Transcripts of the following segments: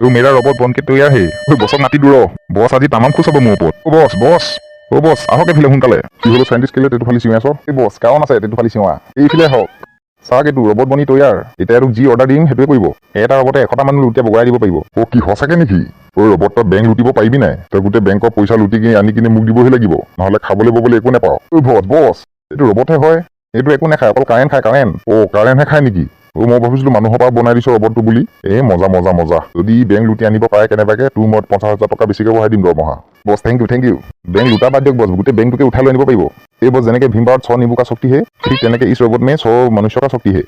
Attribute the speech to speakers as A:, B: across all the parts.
A: तो मेरा रॉबोट बन के तैयार है बसक माति दूर बस আজি তামাম খুশ হ'ব মোৰ ওপৰত ও বস আহক এফালে সোনকালে কি হলো সাইন্টিষ্ট কেলে তেটো ফালি চিঞাছ এই বস কাৰণ আছে তেটো ফালি চিঞা এইফালে হওক চাওক এইটো ৰবট বনি তৈয়াৰ এতিয়া আৰু যি অৰ্ডাৰ দিম সেইটোৱে কৰিব এটা ৰবটে 100টা মানুহ লুটিয়া বগাই দিব পাৰিব ও কি সঁচাকে নেকি ও ৰবটত বেংক লুটিব পাৰিবি নাই তই গোটেই বেংকৰ পইচা লুটি কিনি আনি কিনি মোক দিবহি লাগিব নহলে খাবলৈ ববলৈ একো নাপাও ও বস এইটো ৰবটহে হয় এইটো একো নাখায় অকল কাৰেণ্ট খায় কাৰেণ্টহে খায় নেকি মই ভাবিছিলো মানুহৰ পৰা বনাই দিছো ৰবটটো বুলি মজা যদি বেংক লুটি আনিব পাৰে কেনেবাকে তোৰ মই 50,000 টকা বেছিকে বঢ়াই দিম দৰমহা বস থেংক ইউ বেংক লুটা বাদ দিয়ক বস গোটেই বেংকটোকে উঠাই লৈ আনিব পাৰিব এই বস যেনেকে ভীমবাৰত 100 नींबू का शक्ति है ठीक তেনেকে इस रोबोट में 100 मनुष्य का शक्ति है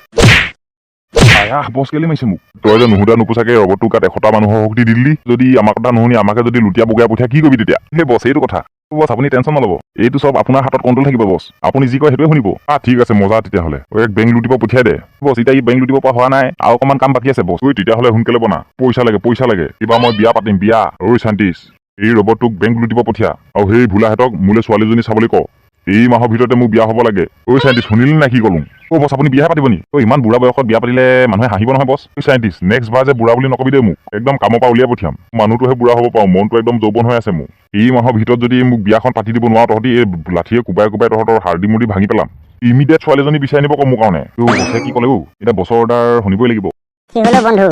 A: আয়া বস কেলে মাইছে মোক তই যে নুহুদা নুপুছাকে ৰবটটো কাট 100টা মানুহৰ শক্তি দিলি যদি আমাৰ কথা নুশুনি আমাকে যদি লুটিয়া বগাই পঠিয়া কি কৰিবি তেতিয়া হে বস এইটো কথা বস আপুনি টেনশন নলব এইটো সব আপোনাৰ হাতত কন্ট্ৰোল থাকিব বস আপুনি যি কয় হেতুৱে শুনিব ঠিক আছে মজা তেতিয়া হলে এক বেংক লুটিব পঠিয়াই দে বস ইটা ই বেংক লুটিব পৰা হোৱা নাই আৰু অকমান কাম বাকি আছে বস তেতিয়া হলে সোনকালে বনা পইচা লাগে কিবা মই বিয়া পাতিম বিয়া ঐ সাইন্টিষ্ট এই ৰবটটোক বেংক লুটিব পঠিয়া আৰু সেই ভুলাহেতক মোলে ছোৱালীজনী চাবলৈ ক এই মাহৰ ভিতৰতে মোক বিয়া হ'ব লাগে ঐ সাইন্টিষ্ট শুনিলি না কি কলুং বস আপুনি বিয়া পাতিব নি ইমান বুঢ়া বয়সত বিয়া পাতিলে মানুহে হাঁহিব নহয় বস সাইন্টিষ্ট নেক্সট বাৰ যে বুঢ়া বুলি নকবি দে মোক একদম কামৰ পৰা উলিয়াই পঠিয়াম মানুহটোহে বুঢ়া হ'ব পাৰো মনটো একদম যৌৱন হৈ আছে মোৰ এই মাহৰ ভিতৰত যদি মোক বিয়াখন পাতি দিব নোৱাৰো তহঁতি এই লাঠিয়ে কোবাই তহঁতৰ হাৰ্ডি মুৰ্ডি ভাঙি পেলাম ইমিডিয়েট ছোৱালীজনী বিচাৰি নিব কম মোৰ কাৰণে বছে কি ক'লে এতিয়া বছৰ অৰ্ডাৰ শুনিবই লাগিব
B: কি হলো বন্ধু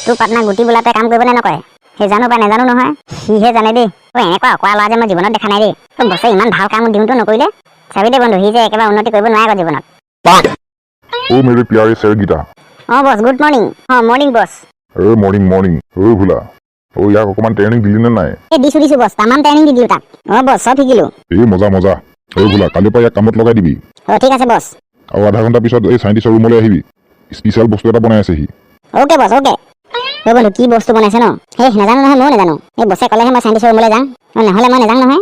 B: তোৰ পাৰ্টনাৰ গুটি বোলাতে কাম কৰিব নে নকৰে সেই জানো বা নাজানো নহয় সিহে জানে দেই এনেকুৱা অকৰা ল'ৰা যে মই জীৱনত দেখা নাই দেই বছে ইমান ভাল কাম দিওঁতো নকৰিলে চাবি দে বন্ধু সি যে একেবাৰে উন্নতি কৰিব নোৱাৰে জীৱনত
A: ओ मेरे प्यारे सर गीता
B: बस गुड मॉर्निंग मॉर्निंग बस
A: मॉर्निंग भुला याक अकमान ट्रेनिंग दिली ना नाय
B: दिसु बस तमाम ट्रेनिंग दिलु ताक बस सब शिकिलु
A: मजा भुला काली पा याक कामत लगाय दिबि
B: ठीक আছে बस
A: আৰু আধা ঘণ্টা পিছত এই সাইন্টিষ্টৰ ৰুমলৈ আহিবি স্পেশাল বস্তু এটা বনাই আছে হি
B: ওকে বস ওকে বন্ধু কি বস্তু বনাইছে ন নাজানো নহয় মই নাজানো এই বছে ক'লেহে মই সাইন্টিষ্টৰ ৰুমলৈ যাম নহ'লে মই নাজানো নহয়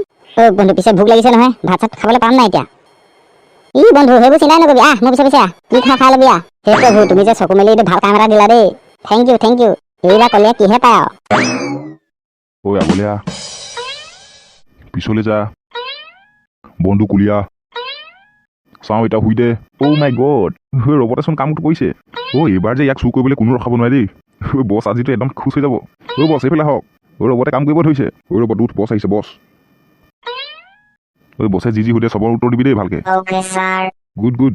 B: বন্ধু পিছে ভোক লাগিছে নহয় ভাত চাত খাবলৈ পাম নাই এতিয়া ই বন্ধু সেইবোৰ চিন্তাই নকৰিবি মোৰ পিছে কি খাই ল'বি হে প্ৰভু তুমি যে চকু মেলি ভাল কাম এটা দিলা দেই থেংক ইউ এইবিলাক ক'লে কিহে পায়
A: আগলীয়া পিছলৈ যা বন্ধু কুলিয়া চাওঁ এতিয়া শুই দে মাই গড ৰবটেচোন কামটো কৰিছে এইবাৰ যে ইয়াক চুৰ কৰিবলৈ কোনো ৰখাব নোৱাৰে দেই বছ আজিতো একদম খুচ হৈ যাব বছ এইফালে হওক ৰবটে কাম কৰিব ধৰিছে ৰবট উঠ বছ আহিছে বছ বছে যি সুধে চবৰ উত্তৰ দিবি দেই ভালকে গুড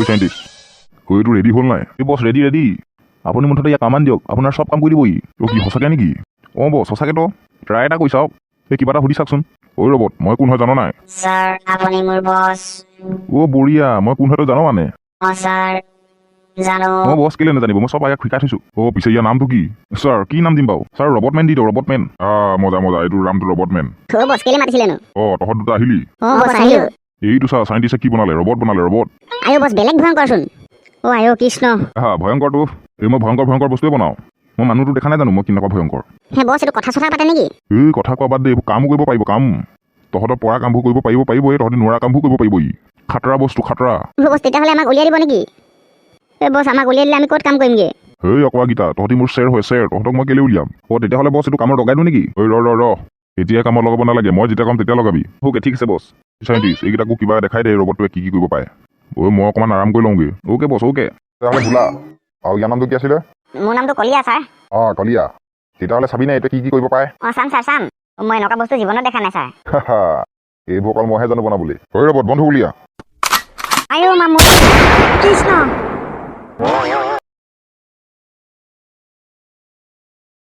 A: সাইন্টিষ্ট এইটো ৰেডি হ'ল নাই বছ ৰেডি আপুনি মুঠতে ইয়াক কামান দিয়ক আপোনাৰ চব কাম কৰি দিবহি কি সঁচাকে নেকি বছ সঁচাকে তো ট্ৰাই এটা কৰি চাওক কিবা এটা সুধি চাওকচোন ৰবট মই কোন হয় জানো নাই বঢ়িয়া মই কোন হয়তো জানো মানে বছ কেলে নাজানিব মই চব ইয়াক শিকাই থৈছো পিছে ইয়াৰ নামটো কি ছাৰ কি নাম দিম বাৰু ছাৰ ৰবটমেন দি দিওঁ ৰবটমেন মজা এইটো নামটো ৰবটমেন তহঁত দুটা আহিলি এইটো চা সাইন্টিষ্টে কি বনালে ৰবট
B: কৃষ্ণ
A: ভয়ংকৰটো মই ভয়ংকৰ বস্তুৱে বনাওঁ মই মানুহটো দেখা নাই জানো মই কেনেকুৱা ভয়ংকৰ এই কথা কোৱা বাদ দে এইবোৰ কামো কৰিব পাৰিব কাম তহঁতৰ পৰা কামবোৰ কৰিব পাৰিব তহঁতি নোৱাৰা কামবোৰ কৰিব পাৰিব খাতৰা বস্তু খাতৰা
B: তেতিয়াহ'লে আমাক উলিয়াই দিব নেকি বছ আমাক উলিয়াই দিলে আমি ক'ত কাম কৰিমগে
A: অকৰা গীতা তহঁতি মোৰ শ্বেৰ হয় তহঁতক মই কেলে উলিয়াম তেতিয়াহ'লে বছ এইটো কামত লগাই দিওঁ নেকি ৰ এতিয়া কামত লগাব নালাগে মই যেতিয়া কাম তেতিয়া লগাবি ঠিক আছে বছ সাইন্টিষ্ট এইকেইটাকো কিবা দেখাই দে ৰবটটোৱে কি কৰিব পাৰে মই অকণমান আৰাম কৰি লওঁগে বছ তেতিয়াহ'লে ভোলা আৰু ইয়াৰ নামটো কি আছিলে
B: মোৰ নামটো কলিয়া ছাৰ
A: কলিয়া তেতিয়াহ'লে চাবি নাই এতিয়া কি কৰিব পাৰে
B: চাম মই এনেকুৱা বস্তু জীৱনত দেখা নাই ছাৰ
A: এইবোৰ অকল মইহে জানো বনাবলৈ ৰবট বন্ধু উলিয়া
B: কৃষ্ণ